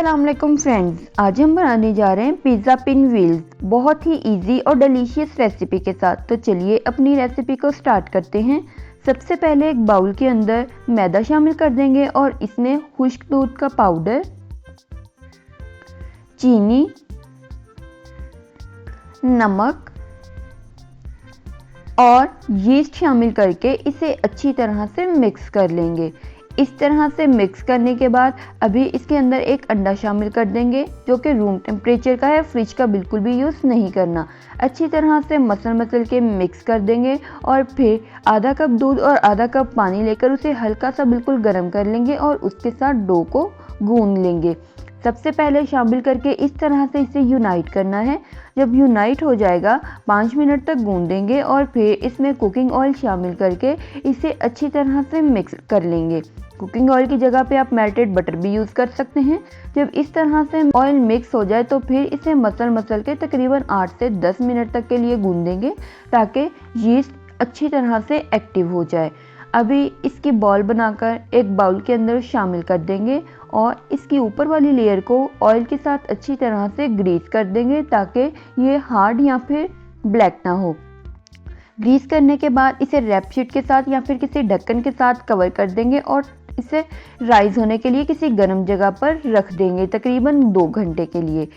अस्सलाम वालेकुम फ्रेंड्स, आज हम बनाने जा रहे हैं पिज़्ज़ा पिन व्हील्स, बहुत ही इजी और डिलीशियस रेसिपी के साथ। तो चलिए अपनी रेसिपी को स्टार्ट करते हैं। सबसे पहले एक बाउल के अंदर मैदा शामिल कर देंगे और इसमें खुश्क दूध का पाउडर, चीनी, नमक और यीस्ट शामिल करके इसे अच्छी तरह से मिक्स कर लेंगे। इस तरह से मिक्स करने के बाद अभी इसके अंदर एक अंडा शामिल कर देंगे जो कि रूम टेम्परेचर का है, फ्रिज का बिल्कुल भी यूज़ नहीं करना। अच्छी तरह से मसल के मिक्स कर देंगे और फिर आधा कप दूध और आधा कप पानी लेकर उसे हल्का सा बिल्कुल गर्म कर लेंगे और उसके साथ डो को गूंद लेंगे। सबसे पहले शामिल करके इस तरह से इसे यूनाइट करना है। जब यूनाइट हो जाएगा 5 मिनट तक गूंदेंगे और फिर इसमें कुकिंग ऑयल शामिल करके इसे अच्छी तरह से मिक्स कर लेंगे। कुकिंग ऑयल की जगह पे आप मेल्टेड बटर भी यूज़ कर सकते हैं। जब इस तरह से ऑयल मिक्स हो जाए तो फिर इसे मसल के तकरीबन 8 से 10 मिनट तक के लिए गूंदेंगे ताकि यीस्ट अच्छी तरह से एक्टिव हो जाए। अभी इसकी बॉल बनाकर एक बाउल के अंदर शामिल कर देंगे और इसकी ऊपर वाली लेयर को ऑयल के साथ अच्छी तरह से ग्रीस कर देंगे ताकि ये हार्ड या फिर ब्लैक ना हो। ग्रीस करने के बाद इसे रैप शीट के साथ या फिर किसी ढक्कन के साथ कवर कर देंगे और इसे राइज होने के लिए किसी गर्म जगह पर रख देंगे तकरीबन 2 घंटे के लिए।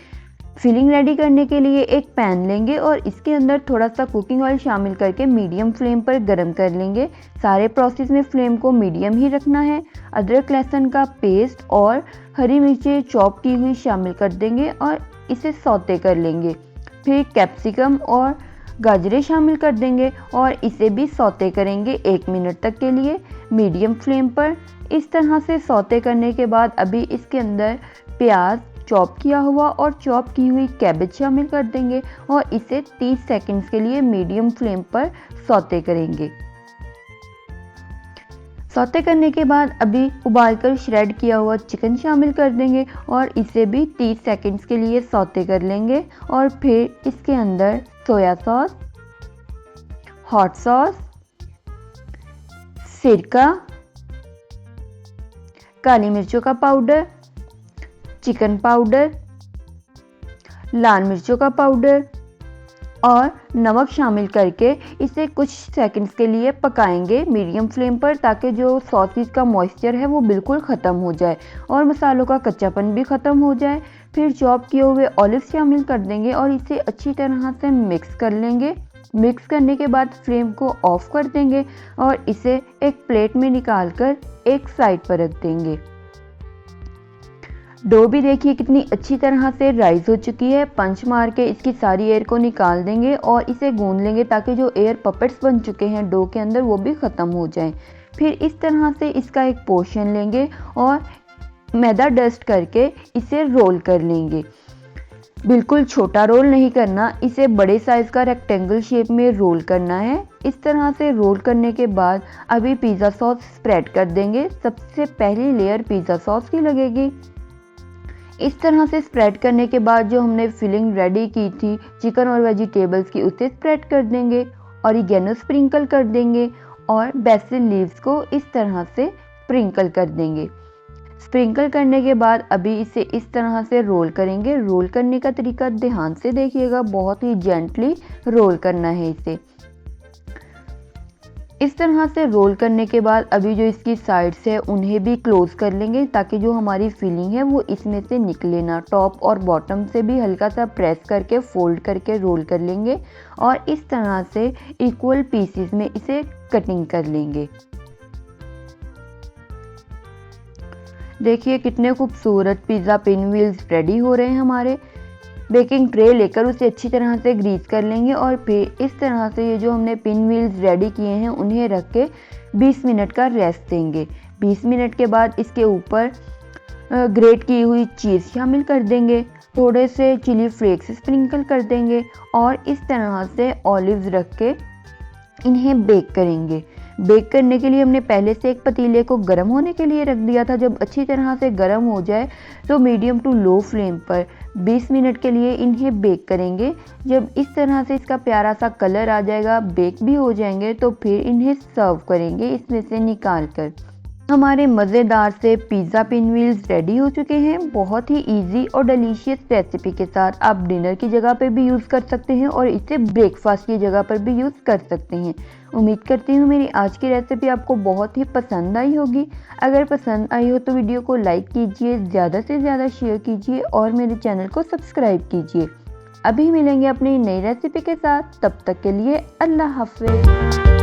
फिलिंग रेडी करने के लिए एक पैन लेंगे और इसके अंदर थोड़ा सा कुकिंग ऑयल शामिल करके मीडियम फ्लेम पर गर्म कर लेंगे। सारे प्रोसेस में फ्लेम को मीडियम ही रखना है। अदरक लहसुन का पेस्ट और हरी मिर्चें चॉप की हुई शामिल कर देंगे और इसे सौते कर लेंगे। फिर कैप्सिकम और गाजरें शामिल कर देंगे और इसे भी सौते करेंगे 1 मिनट तक के लिए मीडियम फ्लेम पर। इस तरह से सौते करने के बाद अभी इसके अंदर प्याज चॉप किया हुआ और चॉप की हुई कैबेज शामिल कर देंगे और इसे 30 सेकंड्स के लिए मीडियम फ्लेम पर सौते करेंगे। सौते करने के बाद अभी उबालकर श्रेड किया हुआ चिकन शामिल कर देंगे और इसे भी 30 सेकंड्स के लिए सौते कर लेंगे और फिर इसके अंदर सोया सॉस, हॉट सॉस, सिरका, काली मिर्चों का पाउडर, चिकन पाउडर, लाल मिर्चों का पाउडर और नमक शामिल करके इसे कुछ सेकंड्स के लिए पकाएंगे मीडियम फ्लेम पर ताकि जो सॉसेज का मॉइस्चर है वो बिल्कुल ख़त्म हो जाए और मसालों का कच्चापन भी ख़त्म हो जाए। फिर चॉप किए हुए ऑलिव्स शामिल कर देंगे और इसे अच्छी तरह से मिक्स कर लेंगे। मिक्स करने के बाद फ्लेम को ऑफ कर देंगे और इसे एक प्लेट में निकाल कर एक साइड पर रख देंगे। डो भी देखिए कितनी अच्छी तरह से राइज हो चुकी है। पंच मार के इसकी सारी एयर को निकाल देंगे और इसे गूंद लेंगे ताकि जो एयर पपेट्स बन चुके हैं डो के अंदर वो भी ख़त्म हो जाएं। फिर इस तरह से इसका एक पोर्शन लेंगे और मैदा डस्ट करके इसे रोल कर लेंगे। बिल्कुल छोटा रोल नहीं करना, इसे बड़े साइज़ का रेक्टेंगल शेप में रोल करना है। इस तरह से रोल करने के बाद अभी पिज़्ज़ा सॉस स्प्रेड कर देंगे। सबसे पहली लेयर पिज़्ज़ा सॉस की लगेगी। इस तरह से स्प्रेड करने के बाद जो हमने फिलिंग रेडी की थी चिकन और वेजिटेबल्स की उसे स्प्रेड कर देंगे, ऑरिगेनो स्प्रिंकल कर देंगे और बेसिल लीव्स को इस तरह से स्प्रिंकल कर देंगे। स्प्रिंकल करने के बाद अभी इसे इस तरह से रोल करेंगे। रोल करने का तरीका ध्यान से देखिएगा, बहुत ही जेंटली रोल करना है इसे। इस तरह से रोल करने के बाद अभी जो इसकी साइड्स है उन्हें भी क्लोज कर लेंगे ताकि जो हमारी फिलिंग है वो इसमें से निकले ना। टॉप और बॉटम से भी हल्का सा प्रेस करके फोल्ड करके रोल कर लेंगे और इस तरह से इक्वल पीसेस में इसे कटिंग कर लेंगे। देखिए कितने खूबसूरत पिज़्ज़ा पिन व्हील्स रेडी हो रहे हैं हमारे। बेकिंग ट्रे लेकर उसे अच्छी तरह से ग्रीस कर लेंगे और फिर इस तरह से ये जो हमने पिन व्हील्स रेडी किए हैं उन्हें रख के 20 मिनट का रेस्ट देंगे। 20 मिनट के बाद इसके ऊपर ग्रेट की हुई चीज़ शामिल कर देंगे, थोड़े से चिली फ्लेक्स स्प्रिंकल कर देंगे और इस तरह से ऑलिव्स रख के इन्हें बेक करेंगे। बेक करने के लिए हमने पहले से एक पतीले को गर्म होने के लिए रख दिया था। जब अच्छी तरह से गर्म हो जाए तो मीडियम टू लो फ्लेम पर 20 मिनट के लिए इन्हें बेक करेंगे। जब इस तरह से इसका प्यारा सा कलर आ जाएगा, बेक भी हो जाएंगे, तो फिर इन्हें सर्व करेंगे इसमें से निकाल कर। हमारे मज़ेदार से पिज़्ज़ा पिनव्हील्स रेडी हो चुके हैं। बहुत ही इजी और डिलीशियस रेसिपी के साथ आप डिनर की जगह पे भी यूज़ कर सकते हैं और इसे ब्रेकफास्ट की जगह पर भी यूज़ कर सकते हैं। उम्मीद करती हूँ मेरी आज की रेसिपी आपको बहुत ही पसंद आई होगी। अगर पसंद आई हो तो वीडियो को लाइक कीजिए, ज़्यादा से ज़्यादा शेयर कीजिए और मेरे चैनल को सब्सक्राइब कीजिए। अभी मिलेंगे अपनी नई रेसिपी के साथ, तब तक के लिए अल्लाह हाफ़िज़।